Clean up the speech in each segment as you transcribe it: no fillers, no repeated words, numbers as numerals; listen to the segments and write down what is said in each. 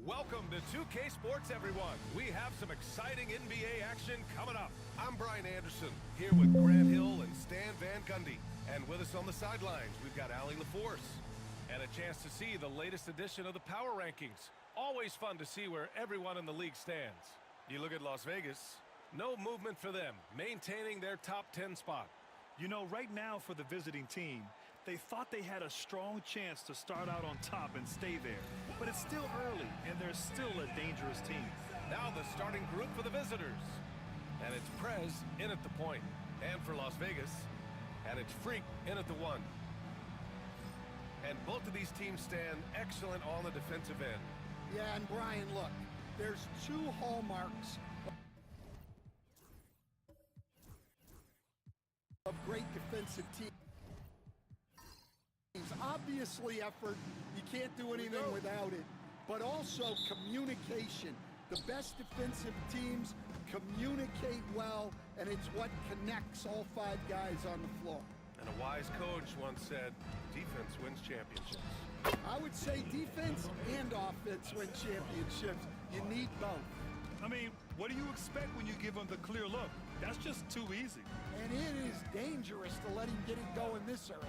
Welcome to 2K Sports, everyone. We have some exciting NBA action coming up. I'm Brian Anderson, here with Grant Hill and Stan Van Gundy. And with us on the sidelines, we've got Allie LaForce. And a chance to see the latest edition of the Power Rankings. Always fun to see where everyone in the league stands. You look at Las Vegas, no movement for them, maintaining their top 10 spot. You know, right now for the visiting team, they thought they had a strong chance to start out on top and stay there. But it's still early, and they're still a dangerous team. Now the starting group for the visitors. And it's Prez in at the point. And for Las Vegas. And it's Freak in at the 1. And both of these teams stand excellent on the defensive end. Yeah, and Brian, look, there's two hallmarks of great defensive teams. Obviously effort, you can't do anything without it, but also communication. The best defensive teams communicate well, and it's what connects all five guys on the floor. And a wise coach once said, defense wins championships. I would say defense and offense win championships. You need both. I mean, what do you expect when you give them the clear look? That's just too easy. And it is dangerous to let him get it going this early.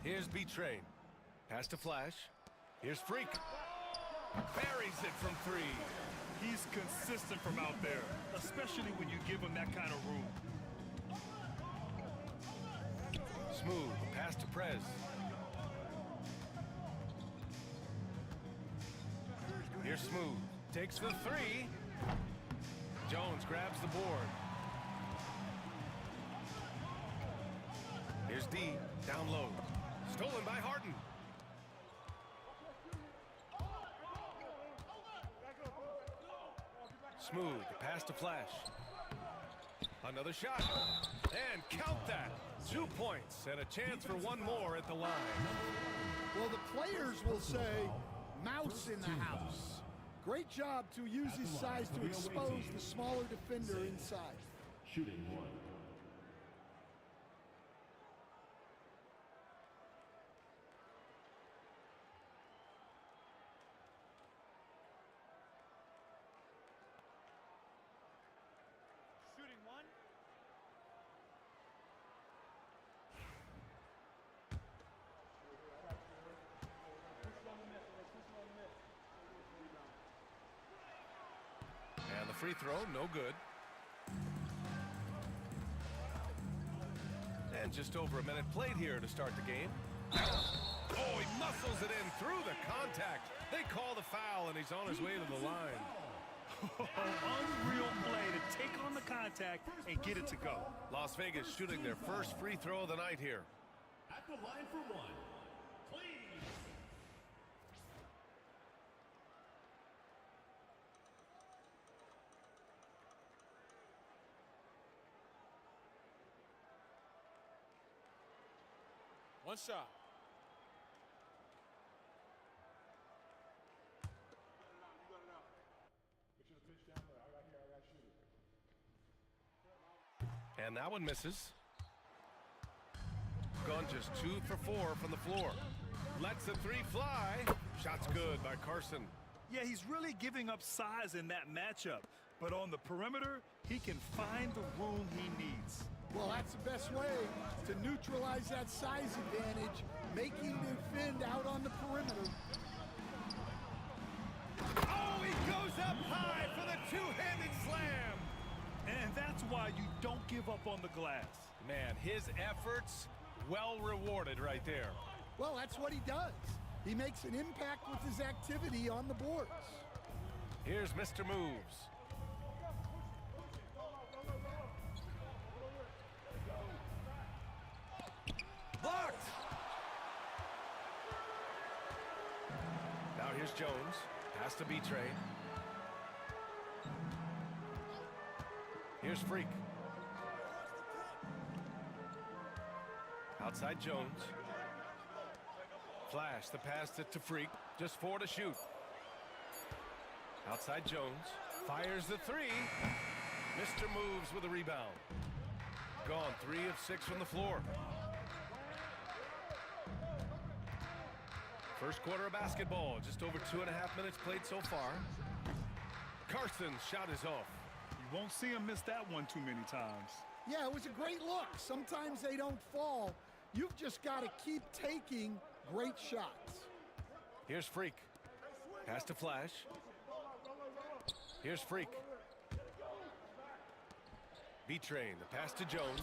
Here's B-Train. Pass to Flash. Here's Freak. Buries it from 3. He's consistent from out there, especially when you give him that kind of room. Smooth. Pass to Prez. Here's Smooth. Takes the 3. Jones grabs the board. Here's D. Down low. Stolen by Harden. Smooth. Pass to Flash. Another shot. And count that. 2 points and a chance for one more at the line. Well, the players will say, mouse in the house. Great job to use his size to expose the smaller defender inside. Shooting 1. Shooting 1. And the free throw, no good. And just over a minute played here to start the game. Oh, he muscles it in through the contact. They call the foul, and he's on his way to the line. Unreal play to take on the contact and get it to go. Las Vegas shooting their first free throw of the night here. At the line for 1. Please. One shot. And that one misses. Gone just 2 for 4 from the floor. Lets the 3 fly. Shot's good by Carson. Yeah, he's really giving up size in that matchup. But on the perimeter, he can find the room he needs. Well, that's the best way to neutralize that size advantage, making the defend out on the perimeter. Oh, he goes up high for the two-handed slam. And that's why you don't give up on the glass. Man, his efforts well rewarded right there. Well, that's what he does. He makes an impact with his activity on the boards. Here's Mr. Moves. Blocked! Now here's Jones. Pass to B-Train. Here's Freak. Outside Jones. Flash, the pass to Freak. Just 4 to shoot. Outside Jones. Fires the 3. Mr. Moves with a rebound. Gone 3 of 6 from the floor. First quarter of basketball, just over 2.5 minutes played so far. Carson's shot is off. You won't see him miss that one too many times. Yeah, it was a great look. Sometimes they don't fall. You've just got to keep taking great shots. Here's Freak. Pass to Flash. Here's Freak. B-Train, the pass to Jones.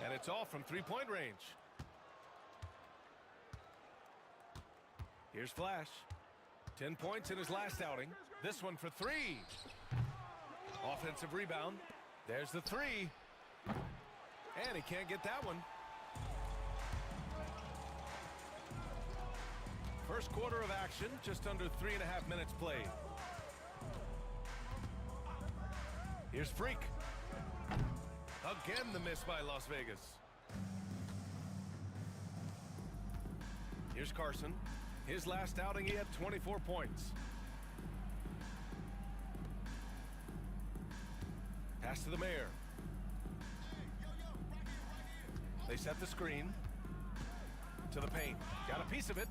And it's all from three-point range. Here's Flash. 10 points in his last outing. This one for three. Offensive rebound. There's the three. And he can't get that one. First quarter of action, just under 3.5 minutes played. Here's Freak. Again, the miss by Las Vegas. Here's Carson. His last outing, he had 24 points. Pass to the Mayor. They set the screen. To the paint. Got a piece of it.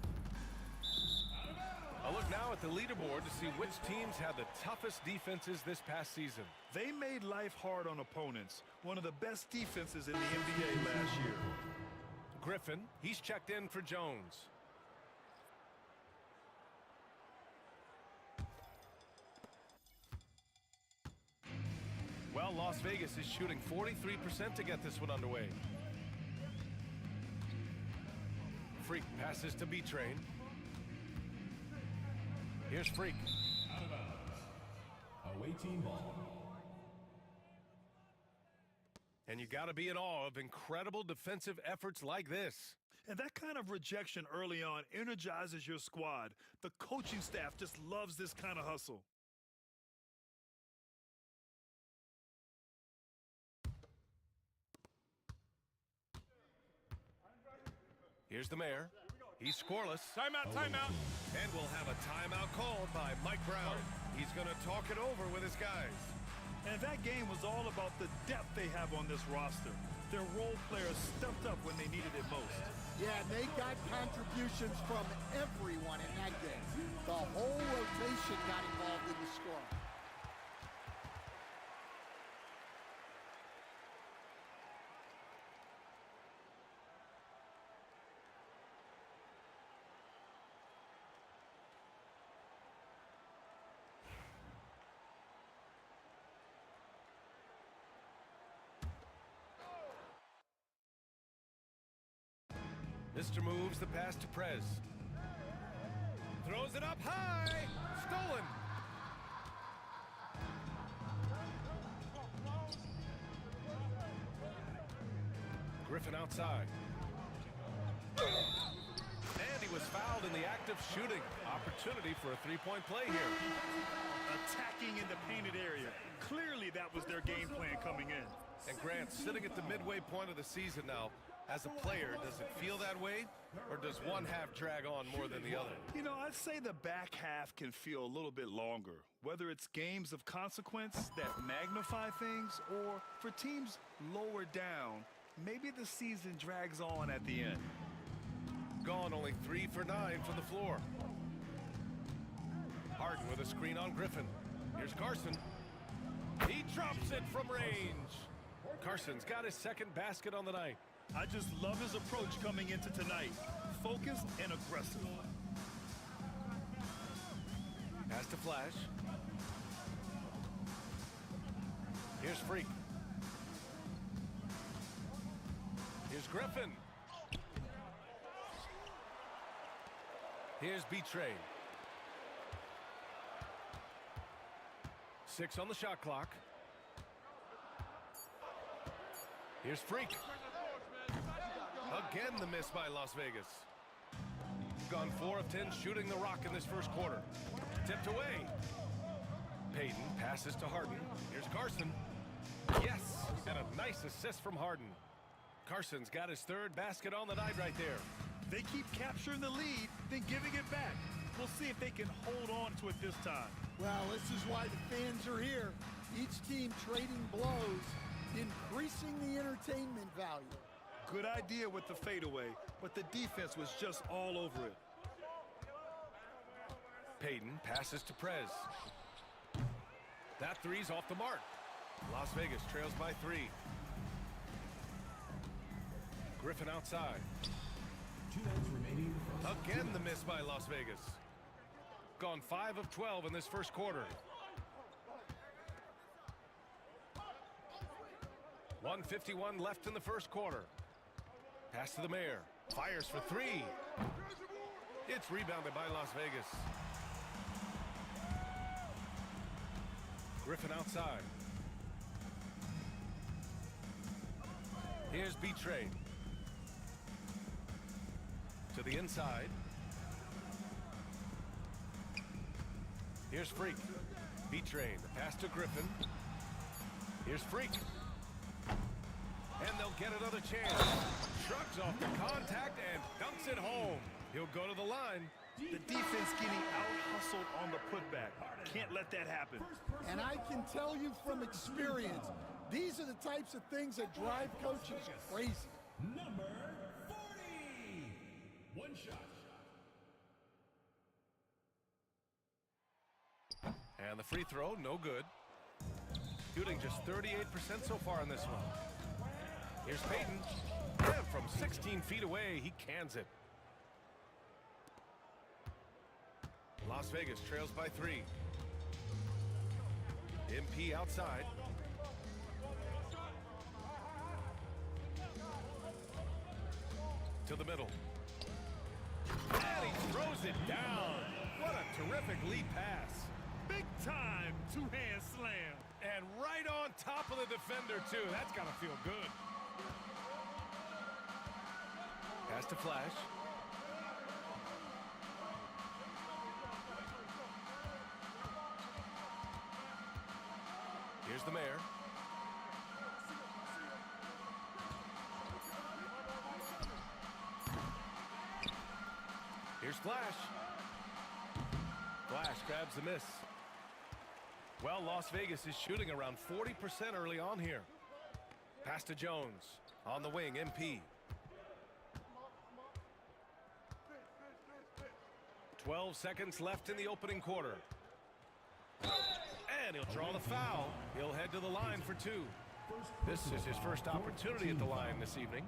A look now at the leaderboard to see which teams had the toughest defenses this past season. They made life hard on opponents. One of the best defenses in the NBA last year. Griffin, he's checked in for Jones. Well, Las Vegas is shooting 43% to get this one underway. Freak passes to B-Train. Here's Freak. Out of bounds. Away team ball. And you got to be in awe of incredible defensive efforts like this. And that kind of rejection early on energizes your squad. The coaching staff just loves this kind of hustle. Here's the Mayor. He's scoreless. Timeout, timeout. And we'll have a timeout called by Mike Brown. He's going to talk it over with his guys. And that game was all about the depth they have on this roster. Their role players stepped up when they needed it most. Yeah, and they got contributions from everyone in that game. The whole rotation got involved in the score. Mr. moves the pass to Prez. Throws it up high. Stolen. Griffin outside. And he was fouled in the act of shooting. Opportunity for a three-point play here. Attacking in the painted area. Clearly that was their game plan coming in. And Grant, sitting at the midway point of the season now, as a player, does it feel that way? Or does one half drag on more than the other? You know, I'd say the back half can feel a little bit longer. Whether it's games of consequence that magnify things, or for teams lower down, maybe the season drags on at the end. Gone only 3 for 9 from the floor. Harden with a screen on Griffin. Here's Carson. He drops it from range. Carson's got his second basket on the night. I just love his approach coming into tonight. Focused and aggressive. Pass to Flash. Here's Freak. Here's Griffin. Here's B-Train. 6 on the shot clock. Here's Freak. Again, the miss by Las Vegas. Gone 4 of 10 shooting the rock in this first quarter. Tipped away. Payton passes to Harden. Here's Carson. Yes, and a nice assist from Harden. Carson's got his third basket on the night right there. They keep capturing the lead, then giving it back. We'll see if they can hold on to it this time. Well, this is why the fans are here. Each team trading blows, increasing the entertainment value. Good idea with the fadeaway, but the defense was just all over it. Payton passes to Prez. That three's off the mark. Las Vegas trails by 3. Griffin outside. 2 minutes remaining. Again the miss by Las Vegas. Gone 5 of 12 in this first quarter. 1:51 left in the first quarter. Pass to the mayor. Fires for 3. It's rebounded by Las Vegas. Griffin outside. Here's B-Trade. To the inside. Here's Freak. B-Trade. The pass to Griffin. Here's Freak. And they'll get another chance. Shrugs off the contact and dunks it home. He'll go to the line. The defense getting out-hustled on the putback. Can't let that happen. And I can tell you from experience, these are the types of things that drive coaches crazy. Number 40. 1 shot. And the free throw, no good. Shooting just 38% so far in this one. Here's Payton. And from 16 feet away, he cans it. Las Vegas trails by 3. MP outside. To the middle. And he throws it down. What a terrific lead pass. Big time two-hand slam. And right on top of the defender, too. That's got to feel good. Pass to Flash. Here's the mayor. Here's Flash. Flash grabs the miss. Well, Las Vegas is shooting around 40% early on here. Pass to Jones. On the wing, MP. 12 seconds left in the opening quarter. And he'll draw the foul. He'll head to the line for 2. This is his first opportunity at the line this evening.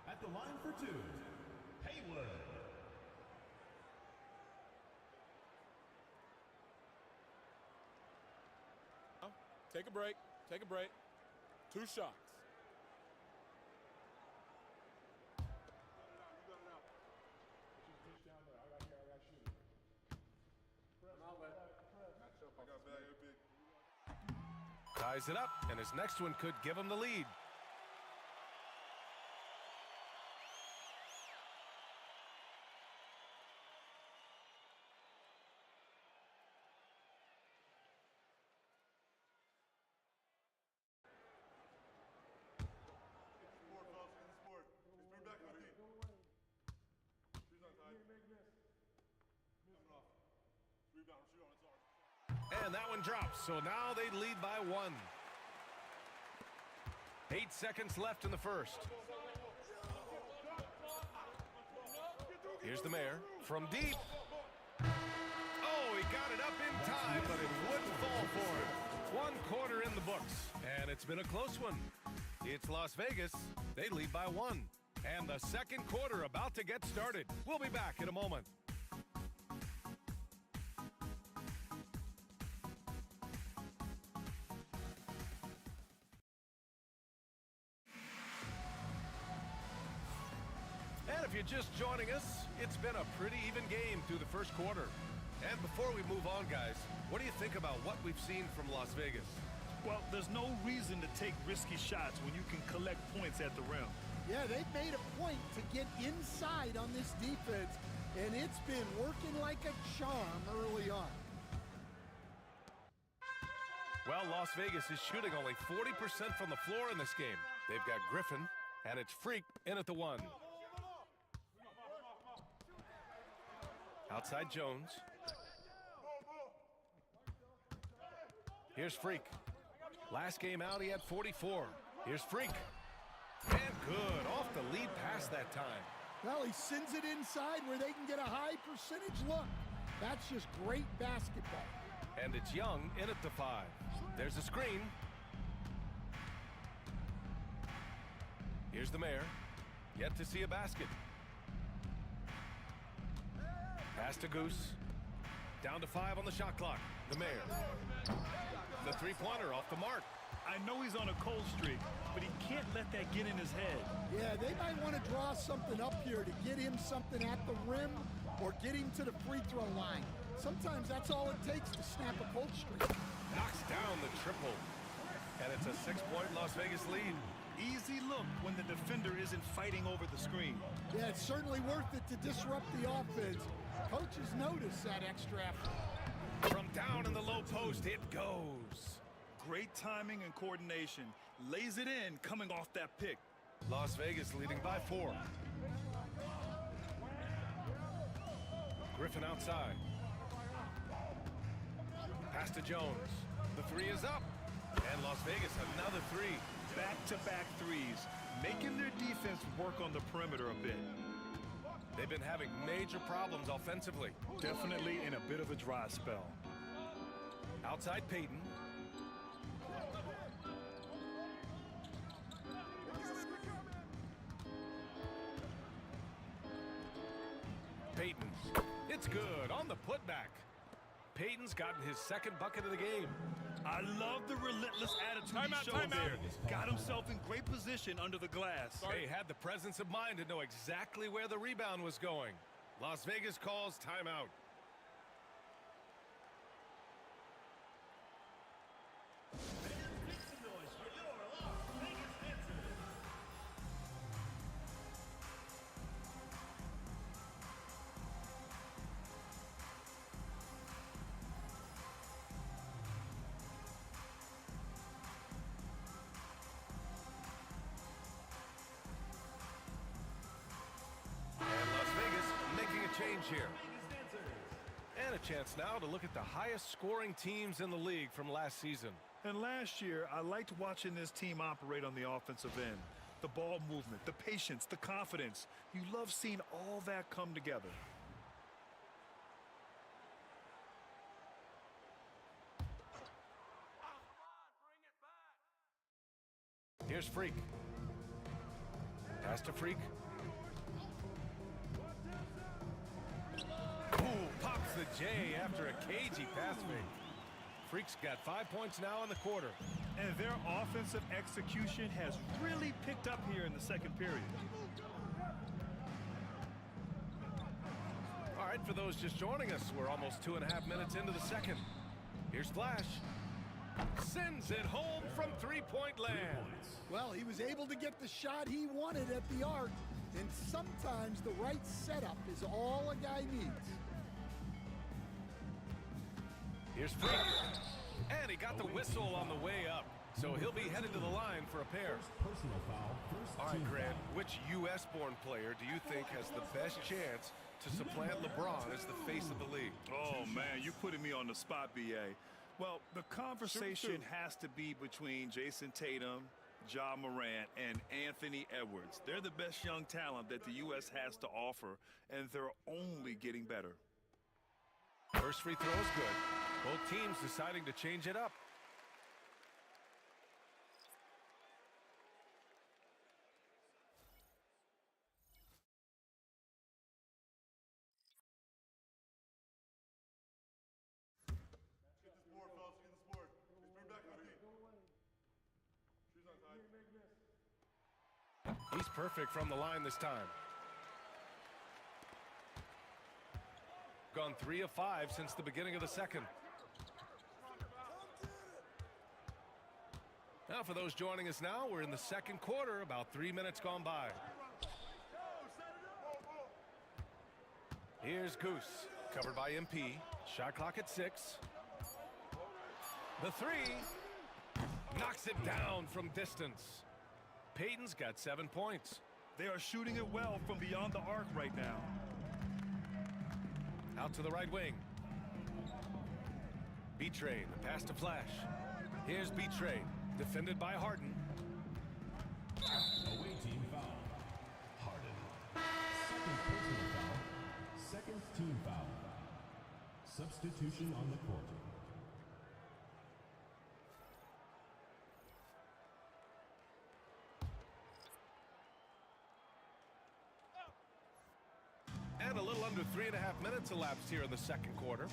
At the line for 2, Haywood. Take a break. Take a break. 2 shots. Ties it up, and his next one could give him the lead. And that one drops, so now they lead by 1. 8 seconds left in the first. Here's the mayor from deep. Oh, he got it up in time, but it wouldn't fall for him. 1 quarter in the books, and it's been a close one. It's Las Vegas. They lead by 1. And the second quarter about to get started. We'll be back in a moment. And if you're just joining us, it's been a pretty even game through the first quarter. And before we move on, guys, what do you think about what we've seen from Las Vegas? Well, there's no reason to take risky shots when you can collect points at the rim. Yeah, they've made a point to get inside on this defense, and it's been working like a charm early on. Well, Las Vegas is shooting only 40% from the floor in this game. They've got Griffin, and it's Freak in at the 1. Outside Jones. Here's Freak. Last game out, he had 44. Here's Freak. And good. Off the lead pass that time. Well, he sends it inside where they can get a high percentage look. That's just great basketball. And it's Young in at the 5. There's a screen. Here's the Mayor. Yet to see a basket. Pass to Goose. Down to 5 on the shot clock. The Mayor. The three-pointer off the mark. I know he's on a cold streak, but he can't let that get in his head. Yeah, they might want to draw something up here to get him something at the rim or get him to the free throw line. Sometimes that's all it takes to snap a cold streak. Knocks down the triple. And it's a 6-point Las Vegas lead. Easy look when the defender isn't fighting over the screen. Yeah, it's certainly worth it to disrupt the offense. Coaches notice that extra effort. From down in the low post, it goes. Great timing and coordination. Lays it in coming off that pick. Las Vegas leading by 4. Griffin outside. Pass to Jones. The 3 is up. And Las Vegas another 3. Back-to-back threes, making their defense work on the perimeter a bit. They've been having major problems offensively. Definitely in a bit of a dry spell. Outside Peyton. Peyton. It's good on the putback. Peyton's gotten his second bucket of the game. I love the relentless attitude he showed there. Got himself in great position under the glass. They had the presence of mind to know exactly where the rebound was going. Las Vegas calls timeout. Change here. And a chance now to look at the highest scoring teams in the league from last season. And last year, I liked watching this team operate on the offensive end. The ball movement, the patience, the confidence. You love seeing all that come together. Here's Freak. Pass to Freak. Pops the J after a cagey pass fake. Freak's got 5 points now in the quarter. And their offensive execution has really picked up here in the second period. All right, for those just joining us, we're almost 2.5 minutes into the second. Here's Flash. Sends it home from three-point land. Well, he was able to get the shot he wanted at the arc, and sometimes the right setup is all a guy needs. Here's Freak. And he got the whistle on the way up. So he'll be headed to the line for a pair. Personal foul. All right, Grant, which U.S.-born player do you think has the best chance to supplant LeBron as the face of the league? Oh, man, you're putting me on the spot, B.A. Well, the conversation has to be between Jason Tatum, Ja Morant, and Anthony Edwards. They're the best young talent that the U.S. has to offer, and they're only getting better. First free throw is good. Both teams deciding to change it up. He's perfect from the line this time. Gone 3 of 5 since the beginning of the second. Now for those joining us now, we're in the second quarter, about 3 minutes gone by. Here's Goose, covered by MP. Shot clock at 6. The 3 knocks it down from distance. Peyton's got 7 points. They are shooting it well from beyond the arc right now. Out to the right wing. B-Trade, the pass to Flash. Here's B-Trade, defended by Harden. Away team foul. Substitution on the court. And a little under 3.5 minutes elapsed here in the second quarter.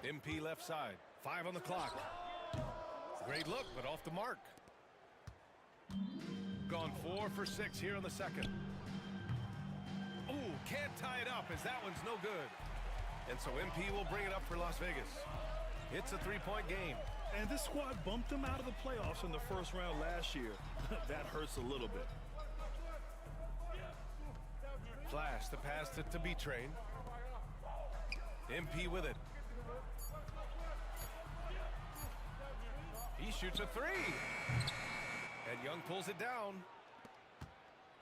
MP left side. 5 on the clock. Great look, but off the mark. Gone 4 for 6 here in the second. Ooh, can't tie it up as that one's no good. And so MP will bring it up for Las Vegas. It's a 3-point game. And this squad bumped them out of the playoffs in the first round last year. That hurts a little bit. Flash the pass to B-Train. MP with it. He shoots a 3. And Young pulls it down.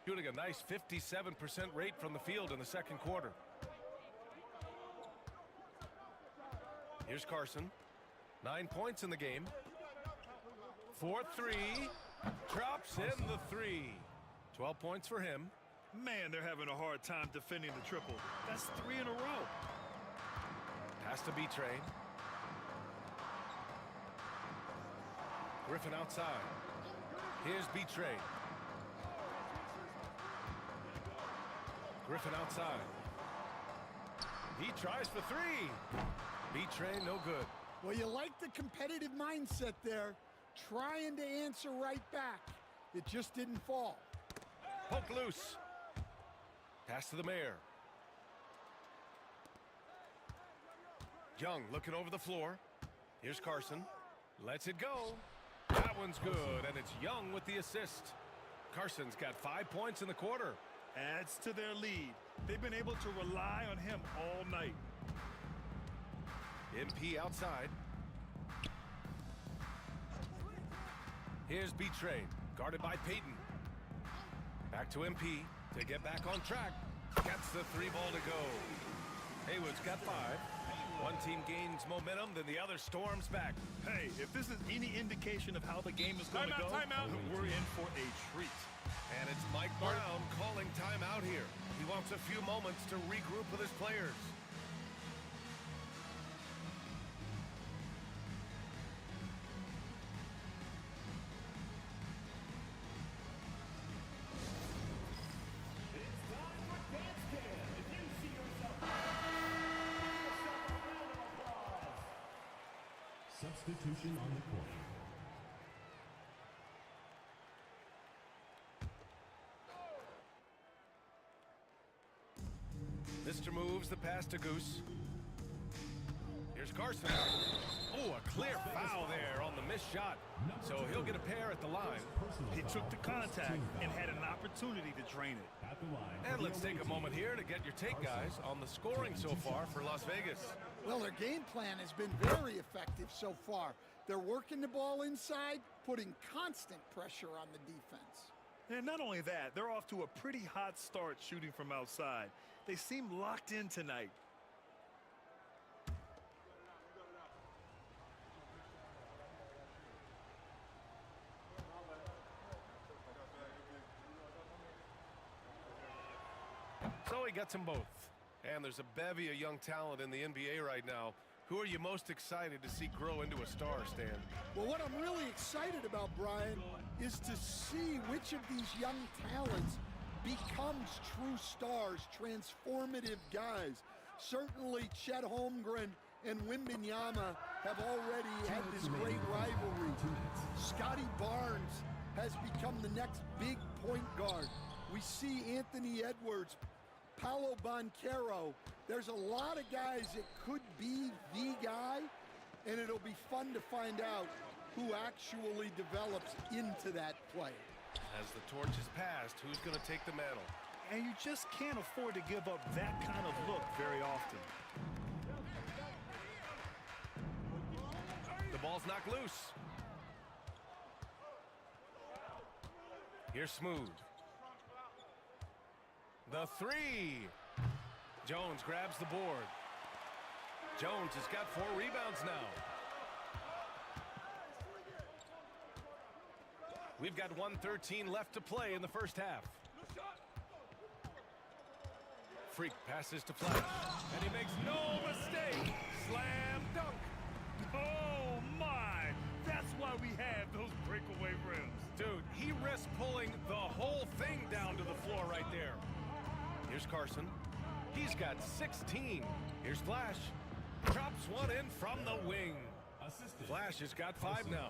Shooting a nice 57% rate from the field in the second quarter. Here's Carson. 9 points in the game. 4-3. Drops in the 3. 12 points for him. Man, they're having a hard time defending the triple. That's 3 in a row. Pass to B-Train. Griffin outside. Here's B-Train. Griffin outside. He tries for 3. B-Train no good. Well, you like the competitive mindset there, trying to answer right back. It just didn't fall. Poke loose. Pass to the mayor. Young looking over the floor. Here's Carson. Lets it go. That one's good, and it's Young with the assist. Carson's got 5 points in the quarter. Adds to their lead. They've been able to rely on him all night. MP outside. Here's B-Train, guarded by Peyton. Back to MP to get back on track. Gets the 3 ball to go. Haywood's got 5. One team gains momentum, then the other storms back. Hey, if this is any indication of how the game is going to go, we're in for a treat. And it's Mike Brown calling timeout here. He wants a few moments to regroup with his players. Substitution on the court. Mr. moves the pass to Goose. Here's Carson. Oh, a clear foul there on the missed shot. So he'll get a pair at the line. He took the contact and had an opportunity to drain it. At the line. And let's take a moment here to get your take, guys, on the scoring so far for Las Vegas. Well, their game plan has been very effective so far. They're working the ball inside, putting constant pressure on the defense. And not only that, they're off to a pretty hot start shooting from outside. They seem locked in tonight. So he gets them both. And there's a bevy of young talent in the NBA right now. Who are you most excited to see grow into a star, Stan? Well, what I'm really excited about, Brian, is to see which of these young talents becomes true stars, transformative guys. Certainly Chet Holmgren and Wembanyama have already had this great rivalry. Scotty Barnes has become the next big point guard. We see Anthony Edwards, Paolo Banchero. There's a lot of guys that could be the guy, and it'll be fun to find out who actually develops into that play. As the torch is passed, who's going to take the mantle? And you just can't afford to give up that kind of look very often. The ball's knocked loose. Here's Smooth. The 3. Jones grabs the board. Jones has got 4 rebounds now. We've got 1:13 left to play in the first half. Freak passes to Flash, and he makes no mistake. Slam dunk. Oh, my! That's why we have those breakaway rims. Dude, he risks pulling the whole thing down to the floor right there. Here's Carson. He's got 16. Here's Flash. Drops one in from the wing. Flash has got 5 now.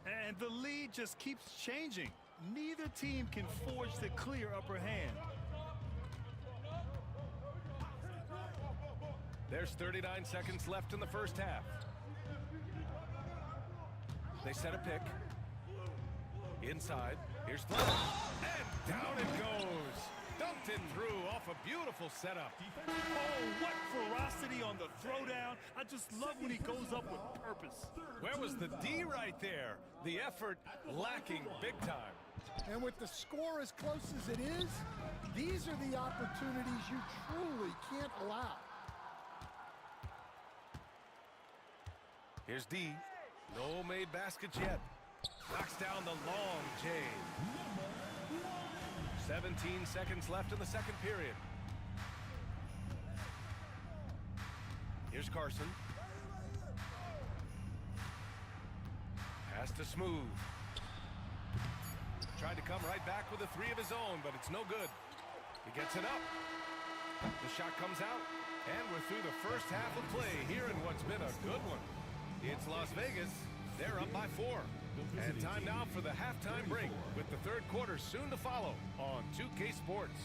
And the lead just keeps changing. Neither team can forge the clear upper hand. There's 39 seconds left in the first half. They set a pick. Inside. Here's Flash. And down it goes. Dumped it through off a beautiful setup. Oh, what ferocity on the throwdown. I just love when he goes up with purpose. Where was the D right there? The effort lacking big time. And with the score as close as it is, these are the opportunities you truly can't allow. Here's D. No made baskets yet. Knocks down the long J. 17 seconds left in the second period. Here's Carson. Pass to Smooth. Tried to come right back with a 3 of his own, but it's no good. He gets it up. The shot comes out, and we're through the first half of play here in what's been a good one. It's Las Vegas. They're up by 4. And time now for the halftime break, with the third quarter soon to follow on 2K Sports.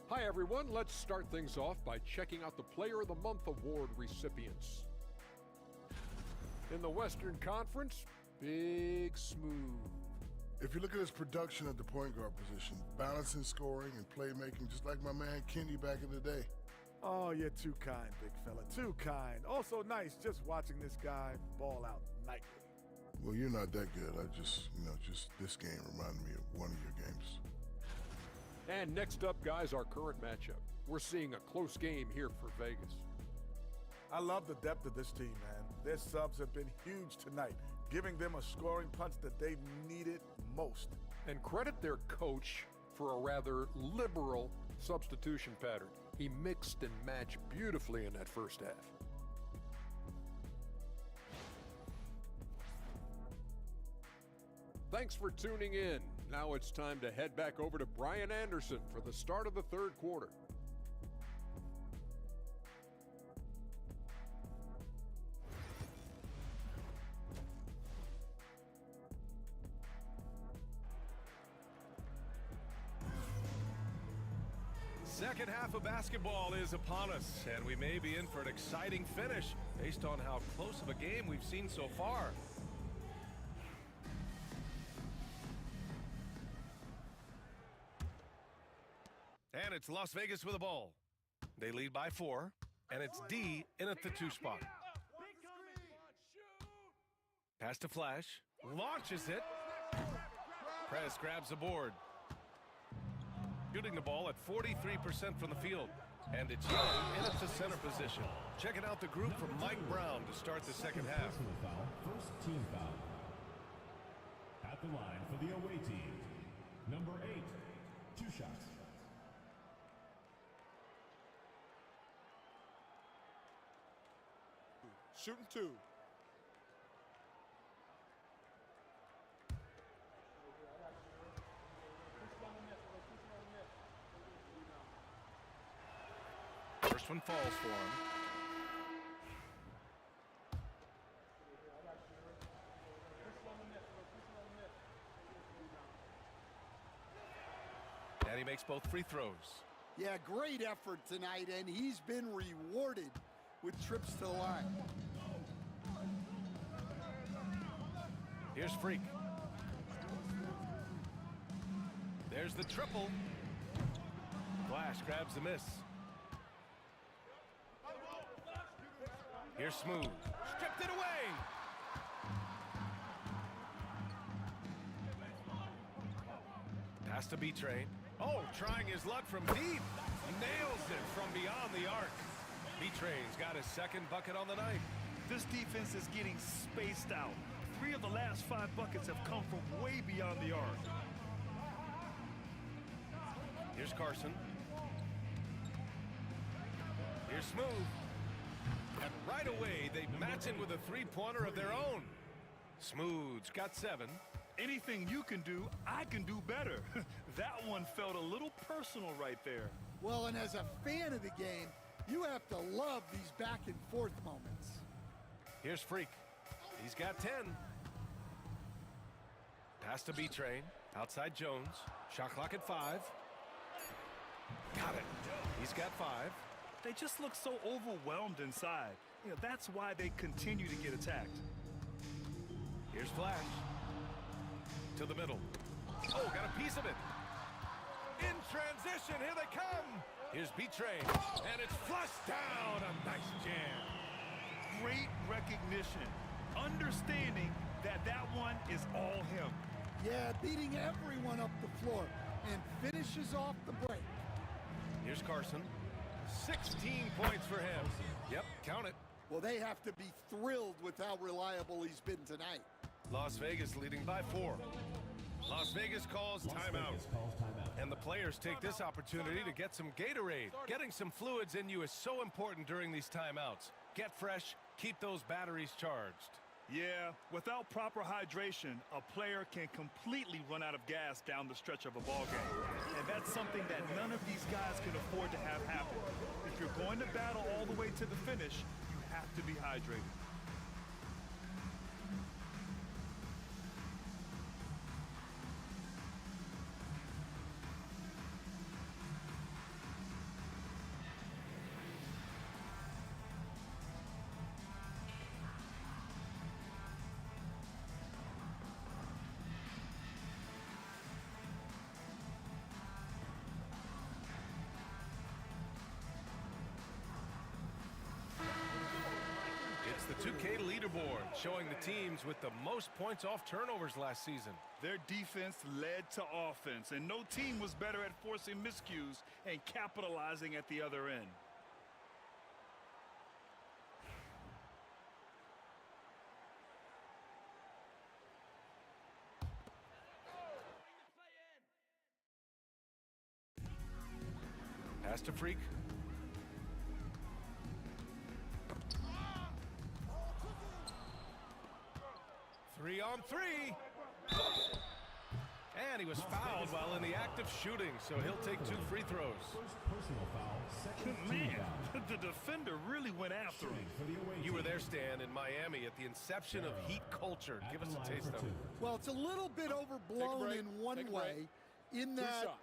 Hi everyone, let's start things off by checking out the Player of the Month award recipients. In the Western Conference, Big Smooth. If you look at his production at the point guard position, balancing scoring and playmaking, just like my man Kenny back in the day. Oh, you're too kind, big fella, too kind. Also nice just watching this guy ball out nightly. Well, you're not that good. just this game reminded me of one of your games. And next up, guys, our current matchup. We're seeing a close game here for Vegas. I love the depth of this team, man. Their subs have been huge tonight, giving them a scoring punch that they needed most. And credit their coach for a rather liberal substitution pattern. He mixed and matched beautifully in that first half. Thanks for tuning in. Now it's time to head back over to Brian Anderson for the start of the third quarter. Second half of basketball is upon us, and we may be in for an exciting finish based on how close of a game we've seen so far. And it's Las Vegas with the ball. They lead by 4, and it's D in at the 2 spot. Pass to Flash, launches it. Prez grabs the board. Shooting the ball at 43% from the field. And it's Young in at the center position. Checking out the group from Mike Brown to start the second half. First team foul. At the line for the away team, number 8, 2 shots. Shooting 2. First one falls for him. And he makes both free throws. Yeah, great effort tonight, and he's been rewarded with trips to the line. Here's Freak. There's the triple. Flash grabs the miss. Here's Smooth. Stripped it away. Pass to B-Train. Oh, trying his luck from deep. Nails it from beyond the arc. B-Train's got his second bucket on the night. This defense is getting spaced out. 3 of the last 5 buckets have come from way beyond the arc. Here's Carson. Here's Smooth. And right away, they match it with a three-pointer of their own. Smooth's got 7. Anything you can do, I can do better. That one felt a little personal right there. Well, and as a fan of the game, you have to love these back and forth moments. Here's Freak. He's got 10. Pass to B-Train. Outside Jones. Shot clock at 5. Got it. He's got 5. They just look so overwhelmed inside. You know, that's why they continue to get attacked. Here's Flash. To the middle. Oh, got a piece of it. In transition, here they come. Here's B-Train, and it's flushed down. A nice jam. Great recognition. Understanding that that one is all him. Yeah, beating everyone up the floor and finishes off the break. Here's Carson. 16 points for him. Yep, count it. Well, they have to be thrilled with how reliable he's been tonight. Las Vegas leading by 4. Las Vegas calls timeout. And the players take this opportunity to get some Gatorade. Getting some fluids in you is so important during these timeouts. Get fresh, keep those batteries charged. Yeah, without proper hydration, a player can completely run out of gas down the stretch of a ball game. And that's something that none of these guys can afford to have happen. If you're going to battle all the way to the finish, you have to be hydrated. The 2K leaderboard showing the teams with the most points off turnovers last season. Their defense led to offense, and no team was better at forcing miscues and capitalizing at the other end. Pass to Freak. 3 on 3. And he was fouled while in the act of shooting, so he'll take 2 free throws. Personal foul, second team Man, foul. the defender really went after him. For the away You were team. there, Stan, in Miami at the inception of Heat culture. Give us a taste of it. Well, it's a little bit overblown break. in one Take a break. way, in 2 that shots.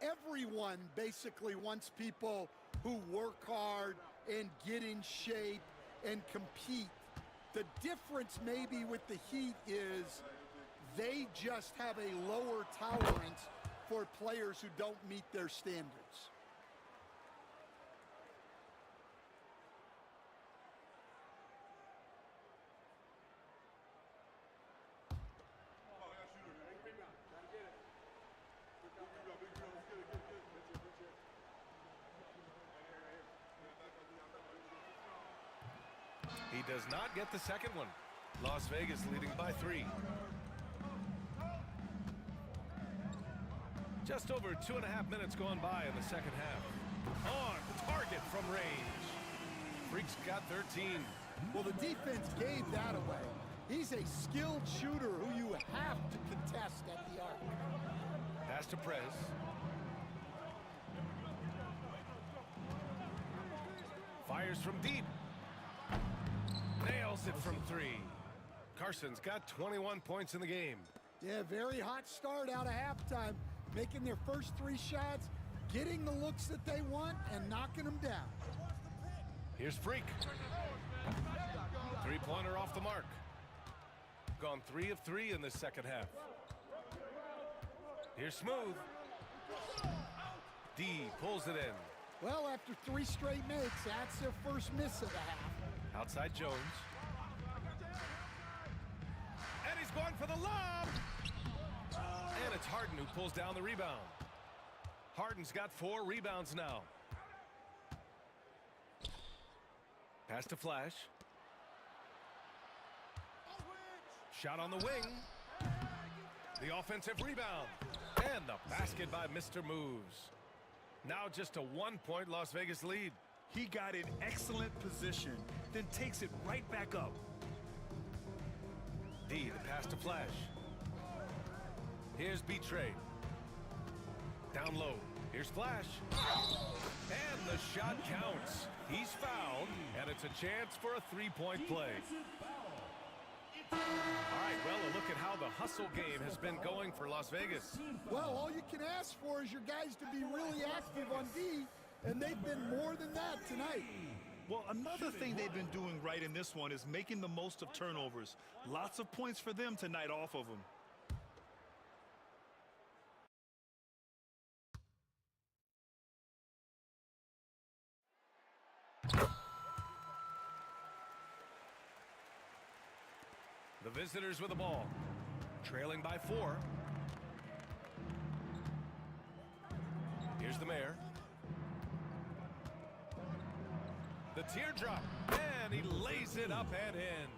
everyone basically wants people who work hard and get in shape and compete. The difference maybe with the Heat is they just have a lower tolerance for players who don't meet their standards. He does not get the second one. Las Vegas leading by 3. Just over 2.5 minutes gone by in the second half. On target from range. Freak's got 13. Well, the defense gave that away. He's a skilled shooter who you have to contest at the arc. Pass to Prez. Fires from deep. Nails it from 3. Carson's got 21 points in the game. Yeah, very hot start out of halftime, making their first 3 shots, getting the looks that they want, and knocking them down. Here's Freak. 3-pointer off the mark. Gone 3 of 3 in this second half. Here's Smooth. D pulls it in. Well, after 3 straight makes, that's their first miss of the half. Outside Jones. And he's going for the lob. And it's Harden who pulls down the rebound. Harden's got 4 rebounds now. Pass to Flash. Shot on the wing. The offensive rebound. And the basket by Mr. Moves. Now just a 1-point Las Vegas lead. He got in excellent position, then takes it right back up. D, the pass to Flash. Here's B-Trade. Down low. Here's Flash. And the shot counts. He's fouled, and it's a chance for a 3-point play. All right, well, a look at how the hustle game has been going for Las Vegas. Well, all you can ask for is your guys to be really active on D, and they've been more than that tonight. Well, another thing they've been doing right in this one is making the most of turnovers. Lots of points for them tonight off of them. The visitors with the ball, trailing by 4. Here's the mayor. The teardrop, and he lays it up and in.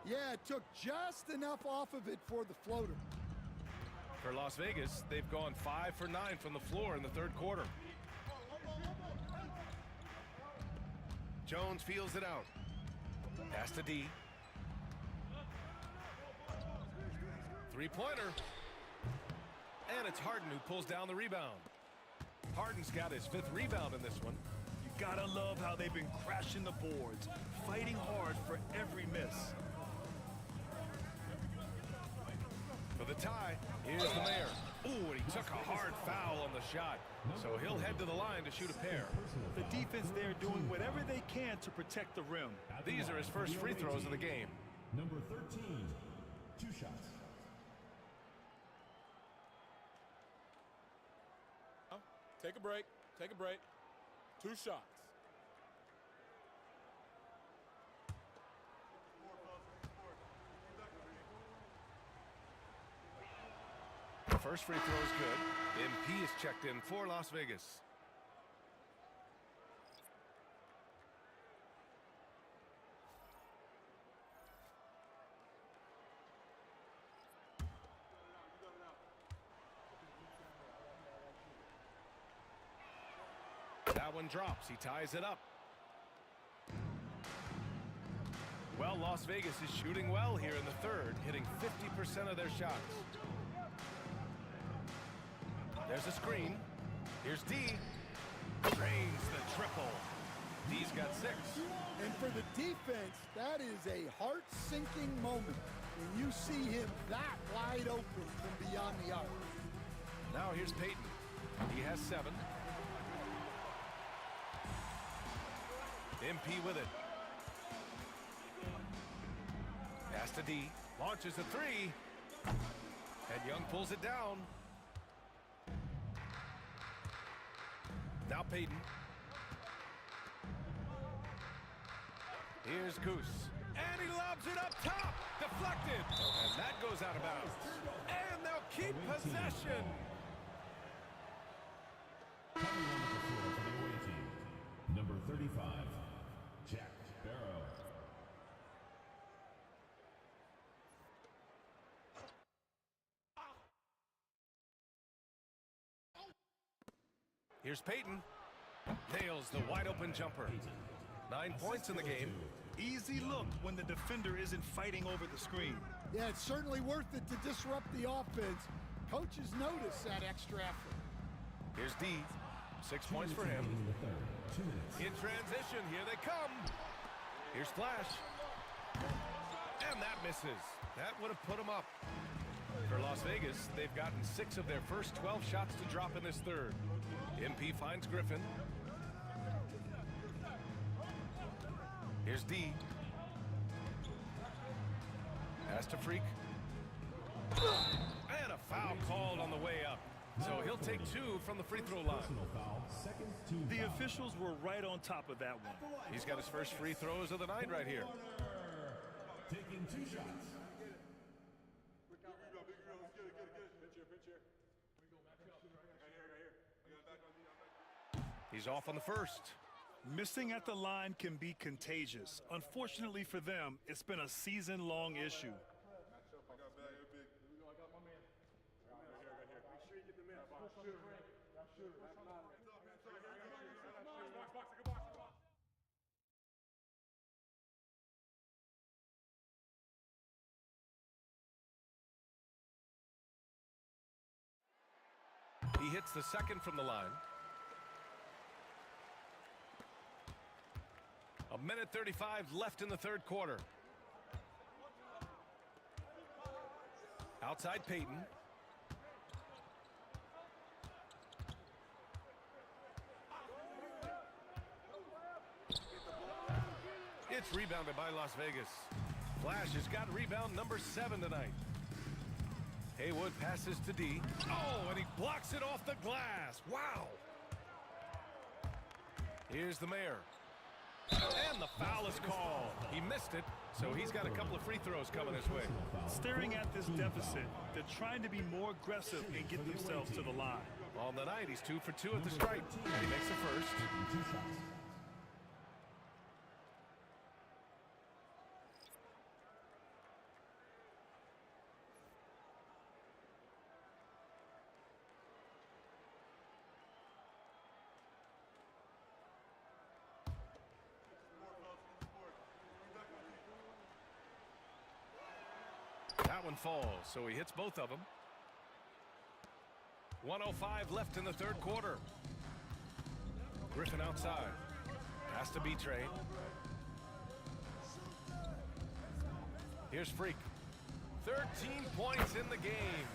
Yeah, it took just enough off of it for the floater. For Las Vegas, they've gone 5 for 9 from the floor in the 3rd quarter. Jones feels it out. Pass to D. 3-pointer. And it's Harden who pulls down the rebound. Harden's got his 5th rebound in this one. You gotta love how they've been crashing the boards, fighting hard for every miss. For the tie, here's the mayor. Ooh, and he took a hard foul on the shot. So he'll head to the line to shoot a pair. The defense there doing whatever they can to protect the rim. These are his first free throws of the game. Number 13, 2 shots. Take a break. Take a break. 2 shots. The first free throw is good. MP is checked in for Las Vegas. That one drops. He ties it up. Well, Las Vegas is shooting well here in the 3rd, hitting 50% of their shots. There's a screen. Here's D. Drains the triple. D's got 6. And for the defense, that is a heart-sinking moment when you see him that wide open from beyond the arc. Now here's Peyton. He has 7. MP with it. Pass to D. Launches a 3. And Young pulls it down. Now Peyton. Here's Goose. And he lobs it up top. Deflected. And that goes out of bounds. And they'll keep possession. Coming on the floor for the away team, number 35, Jack Barrow. Here's Peyton. Nails the wide open jumper. 9 points in the game. Easy look when the defender isn't fighting over the screen. Yeah, it's certainly worth it to disrupt the offense. Coaches notice that extra effort. Here's D. 6 points for him. In transition, here they come. Here's Flash. And that misses. That would have put him up. For Las Vegas, they've gotten 6 of their first 12 shots to drop in this 3rd. MP finds Griffin. Here's D. Pass to Freak. And a foul called on the way up. So he'll take 2 from the free throw line. Personal foul, second team The foul. officials were right on top of that one. He's got his first free throws of the night right here. Taking 2 shots. He's off on the first. Missing at the line can be contagious. Unfortunately for them, it's been a season-long issue. He hits the second from the line. A minute 35 left in the third quarter. Outside Peyton. It's rebounded by Las Vegas. Flash has got rebound number 7 tonight. Haywood passes to D. Oh, and he blocks it off the glass. Wow. Here's the mayor. And the foul is called. He missed it, so he's got a couple of free throws coming his way. Staring at this deficit, they're trying to be more aggressive and get themselves to the line. On the night, he's 2 for 2 at the stripe. And he makes the first. Taking 2 shots. That one falls, so he hits both of them. 1:05 left in the third quarter. Griffin outside. Has to be Trey. Here's Freak. 13 points in the game.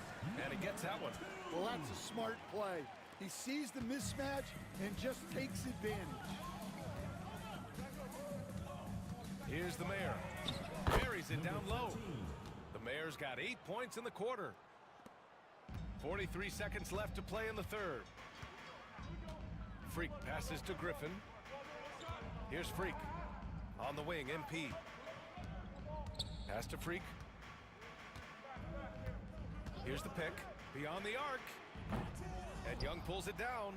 And he gets that one. Well, that's a smart play. He sees the mismatch and just takes advantage. Here's the mayor. Buries it down low. The mayor's got 8 points in the quarter. 43 seconds left to play in the third. Freak passes to Griffin. Here's Freak. On the wing, MP. Pass to Freak. Here's the pick. Beyond the arc. And Young pulls it down.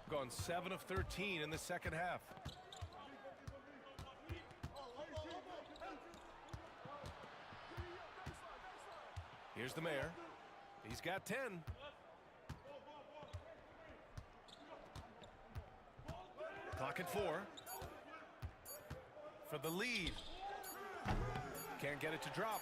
Gone 7 of 13 in the second half. Here's the mayor. He's got 10. Clock at 4. For the lead. Can't get it to drop.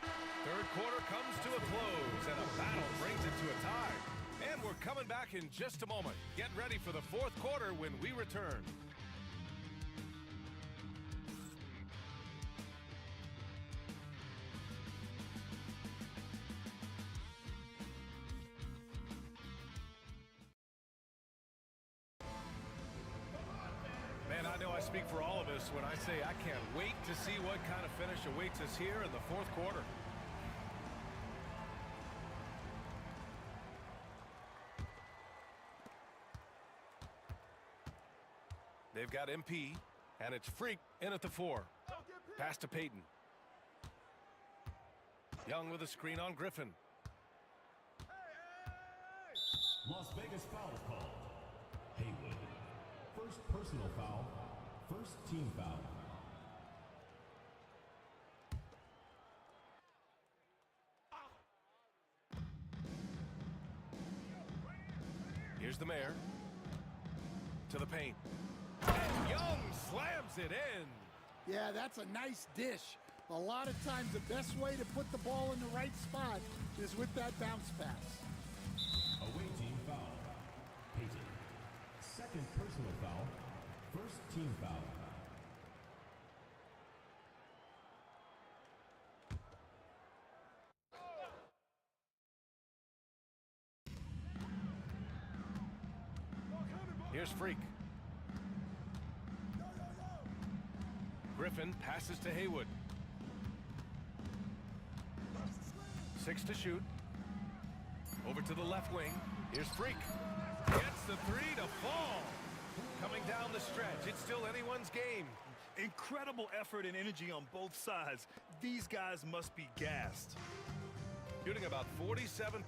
Third quarter comes to a close, and a battle brings it to a tie. And we're coming back in just a moment. Get ready for the fourth quarter when we return. Man, I know I speak for all of us when I say I can't wait to see what kind of finish awaits us here in the fourth quarter. They've got MP, and it's Freak in at the 4. Pass to Peyton. Young with a screen on Griffin. Las Vegas foul called. Haywood. First personal foul. First team foul. Here's the mayor. To the paint. And Young slams it in. Yeah, that's a nice dish. A lot of times the best way to put the ball in the right spot is with that bounce pass. Away team foul. Peyton. Second personal foul. First team foul. Here's Freak. Griffin passes to Haywood. 6 to shoot. Over Over to the left wing. Here's Freak. Gets the three to fall. Coming down the stretch. It's still anyone's game. Incredible effort and energy on both sides. These guys must be gassed. Shooting about 47%.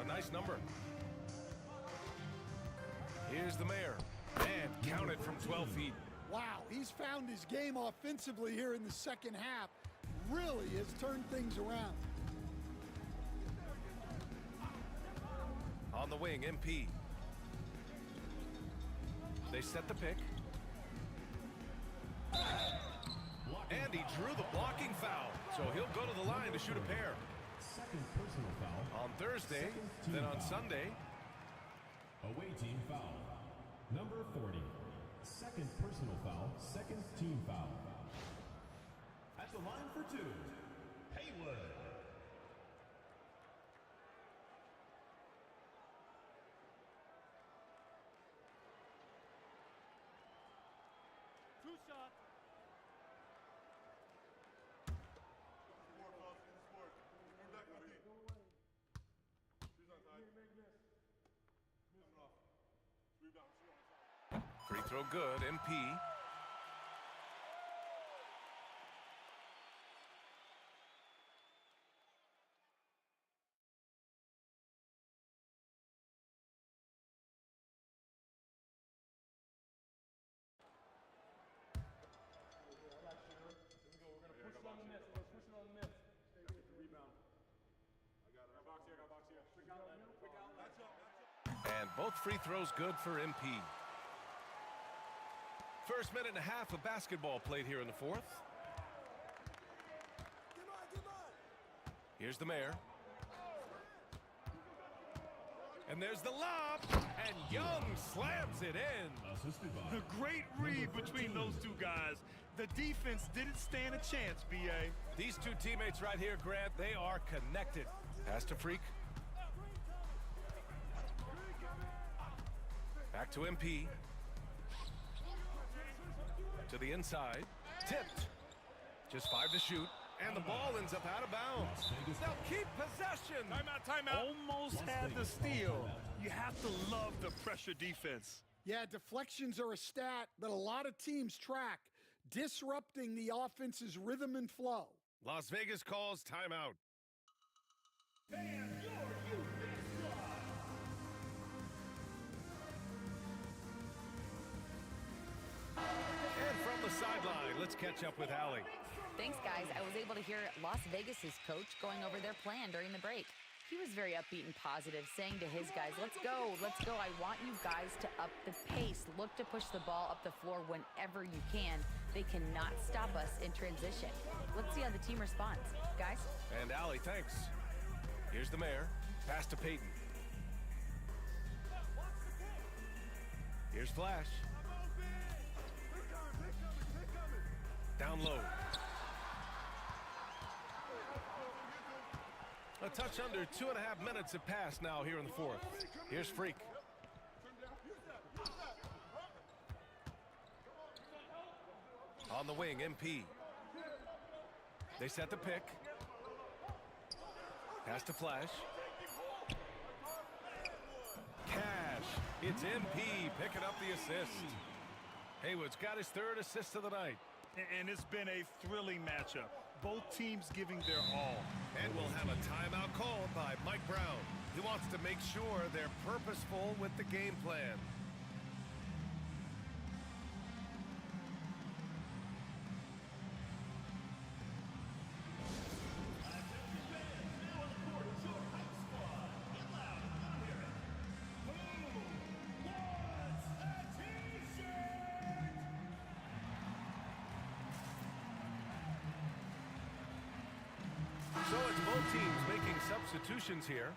A nice number. Here's the mayor. And counted from 12 feet. Wow, he's found his game offensively here in the second half. Really has turned things around. On the wing, MP. They set the pick. And he drew the blocking foul. So he'll go to the line to shoot a pair. Second personal foul. On Thursday, then on Sunday. Away team foul. Number 40. Second personal foul. Second team foul. At the line for two, Haywood. Free throw good, MP. And both free throws good for MP. First minute and a half of basketball played here in the fourth. Here's the mayor. And there's the lob. And Young slams it in. A great read between those two guys. The defense didn't stand a chance, B.A. These two teammates right here, Grant, they are connected. Pass to Freak. Back to MP. To the inside. Tipped. Just 5 to shoot. And the ball ends up out of bounds. They'll keep possession. Timeout. Almost had the steal. You have to love the pressure defense. Yeah, deflections are a stat that a lot of teams track, disrupting the offense's rhythm and flow. Las Vegas calls timeout. And from the sideline, let's catch up with Allie. Thanks, guys. I was able to hear Las Vegas's coach going over their plan during the break. He was very upbeat and positive, saying to his guys, let's go. I want you guys to up the pace. Look to push the ball up the floor whenever you can. They cannot stop us in transition. Let's see how the team responds. Guys? And Allie, thanks. Here's the mayor. Pass to Peyton. Here's Flash. Down low. A touch under 2.5 minutes have passed now here in the fourth. Here's Freak. On the wing, MP. They set the pick. Pass to Flash. Cash. It's MP picking up the assist. Haywood's got his third assist of the night. And it's been a thrilling matchup. Both teams giving their all. And we'll have a timeout called by Mike Brown. He wants to make sure they're purposeful with the game plan. So it's both teams making substitutions here.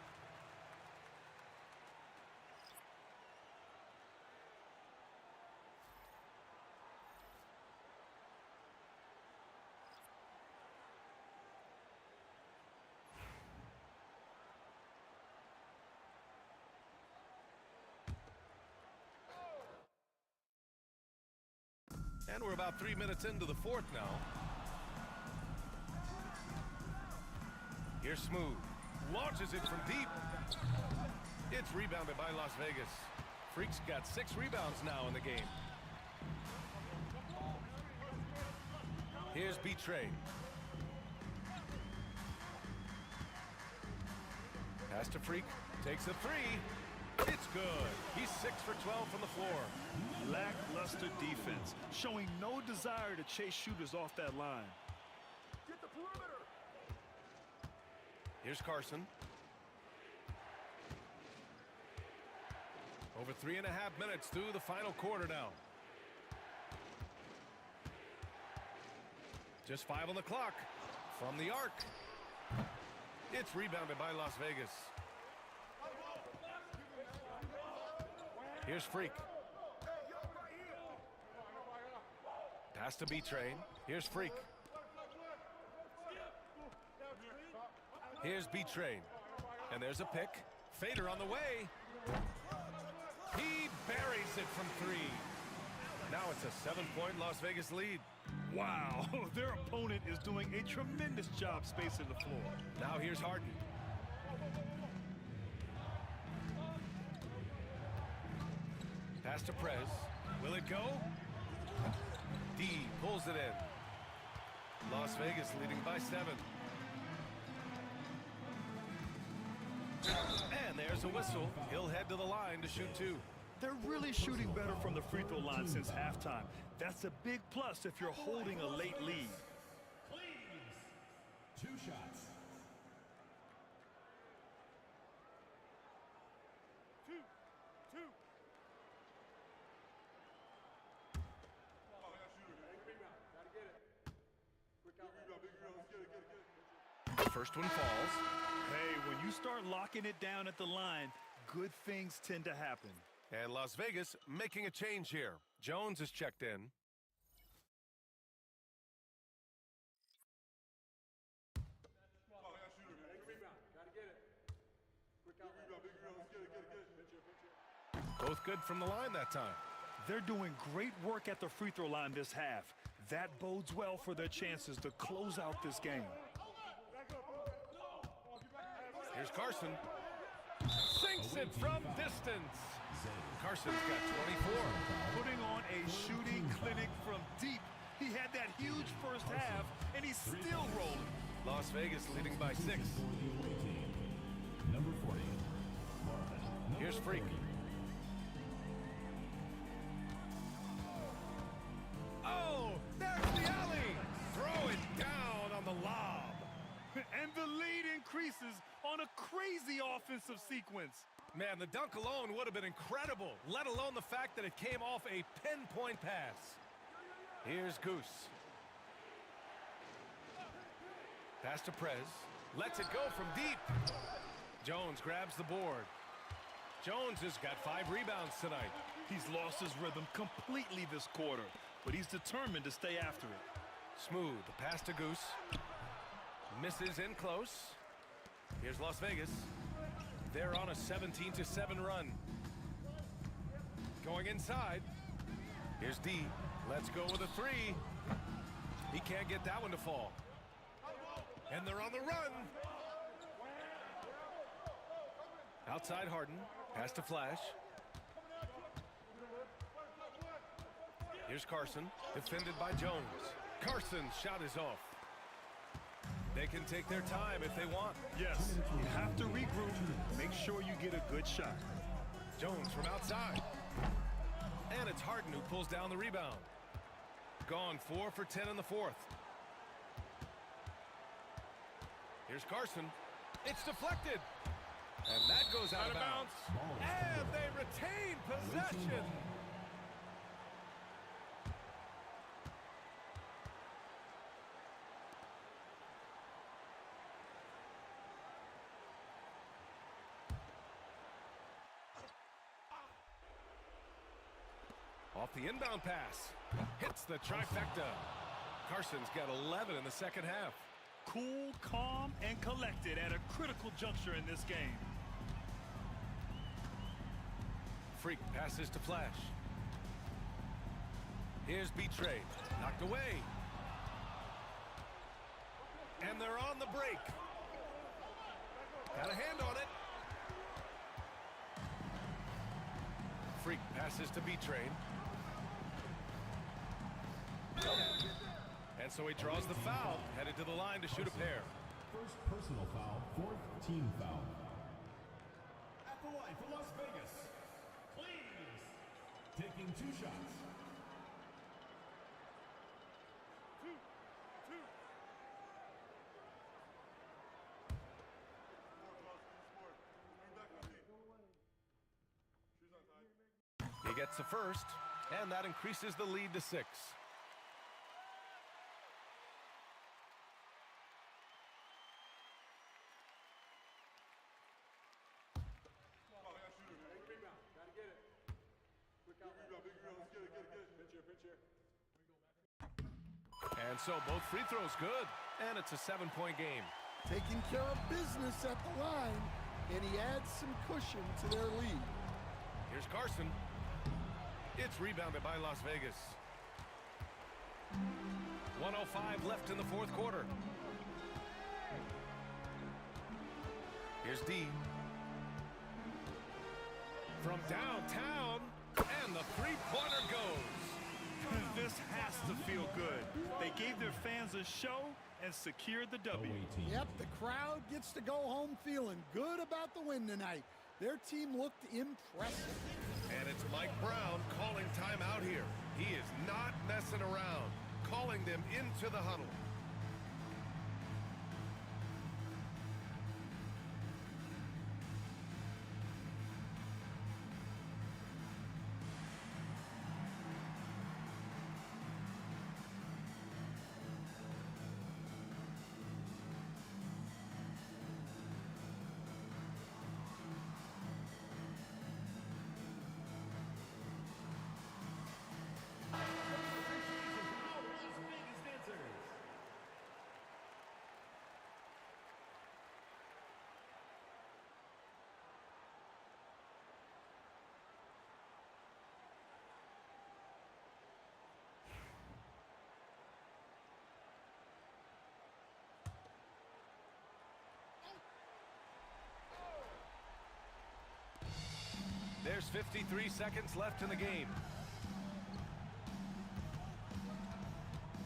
And we're about 3 minutes into the fourth now. Here's Smooth. Launches it from deep. It's rebounded by Las Vegas. Freak's got 6 rebounds now in the game. Here's B-Trade. Pass to Freak. Takes a 3. It's good. He's 6 for 12 from the floor. Lackluster defense, showing no desire to chase shooters off that line. Get the perimeter. Here's Carson. Over 3.5 minutes through the final quarter now. Just 5 on the clock. From the arc. It's rebounded by Las Vegas. Here's Freak. Pass to B-Train. Here's Freak. Here's B-Train. And there's a pick. Fader on the way. He buries it from 3. Now it's a 7-point Las Vegas lead. Wow, their opponent is doing a tremendous job spacing the floor. Now here's Harden. Pass to Prez. Will it go? D pulls it in. Las Vegas leading by 7. And there's a whistle. He'll head to the line to shoot 2. They're really shooting better from the free throw line since halftime. That's a big plus if you're holding a late lead. Please. 2 shots. The first one falls. Hey, when you start locking it down at the line, good things tend to happen. And Las Vegas making a change here. Jones is checked in. Both good from the line that time. They're doing great work at the free throw line this half. That bodes well for their chances to close out this game. Here's Carson. Sinks it from distance. Carson's got 24. Putting on a shooting clinic from deep. He had that huge first half, and he's still rolling. Las Vegas leading by 6. Number 40. Here's Freak. Oh, there's the alley. Throw it down on the lob. And the lead increases on a crazy offensive sequence. Man, the dunk alone would have been incredible, let alone the fact that it came off a pinpoint pass. Here's Goose. Pass to Prez. Lets it go from deep. Jones grabs the board. Jones has got 5 rebounds tonight. He's lost his rhythm completely this quarter, but he's determined to stay after it. Smooth. The pass to Goose. Misses in close. Here's Las Vegas. They're on a 17-7 run. Going inside. Here's D. Let's go with a 3. He can't get that one to fall. And they're on the run. Outside Harden. Pass to Flash. Here's Carson. Defended by Jones. Carson's shot is off. They can take their time if they want. Yes, you have to regroup. Make sure you get a good shot. Jones from outside. And it's Harden who pulls down the rebound. Gone 4 for 10 in the 4th. Here's Carson. It's deflected. And that goes out of bounds. And they retain possession. Off the inbound pass. Hits the trifecta. Carson's got 11 in the second half. Cool, calm, and collected at a critical juncture in this game. Freak passes to Flash. Here's B-Trade. Knocked away. And they're on the break. Got a hand on it. Freak passes to B-Train. And so he draws the foul, headed to the line to shoot a pair. First personal foul, fourth team foul. At the line for Las Vegas, please. Taking 2 shots. He gets the first, and that increases the lead to 6. And so both free throws good, and it's a 7-point game. Taking care of business at the line, and he adds some cushion to their lead. Here's Carson. It's rebounded by Las Vegas. 1:05 left in the fourth quarter. Here's D. From downtown, and the three-pointer goes. This has to feel good. They gave their fans a show and secured the W. Yep, the crowd gets to go home feeling good about the win tonight. Their team looked impressive. And it's Mike Brown calling timeout here. He is not messing around, calling them into the huddle. There's 53 seconds left in the game.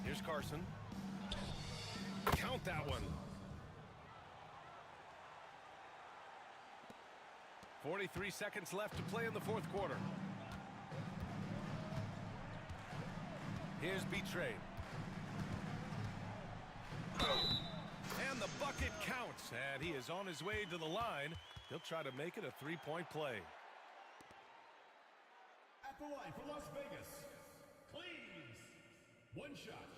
Here's Carson. Count that one. 43 seconds left to play in the fourth quarter. Here's B-Train. And the bucket counts, and he is on his way to the line. He'll try to make it a three-point play. At the line for Las Vegas, please. One shot.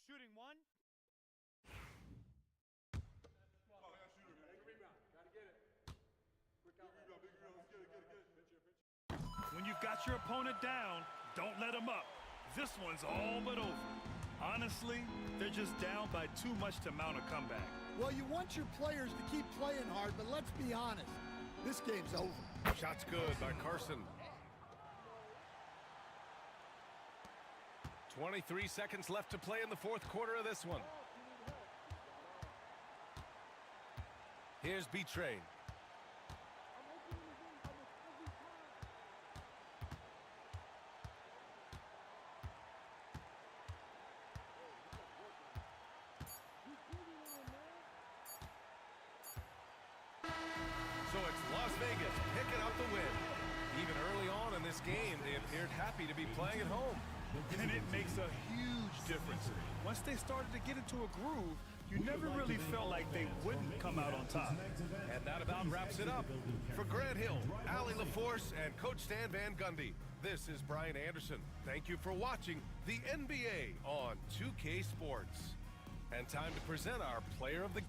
Shooting one. When you've got your opponent down, don't let them up. This one's all but over. Honestly, they're just down by too much to mount a comeback. Well, you want your players to keep playing hard, but let's be honest. This game's over. Shot's good by Carson. 23 seconds left to play in the fourth quarter of this one. Here's B-Train. So it's Las Vegas picking up the win. Even early on in this game, they appeared happy to be playing at home. And it makes a huge difference. Once they started to get into a groove, you never really felt like they wouldn't come out on top. And that about wraps it up. For Grant Hill, Allie LaForce, and Coach Stan Van Gundy, this is Brian Anderson. Thank you for watching the NBA on 2K Sports. And time to present our player of the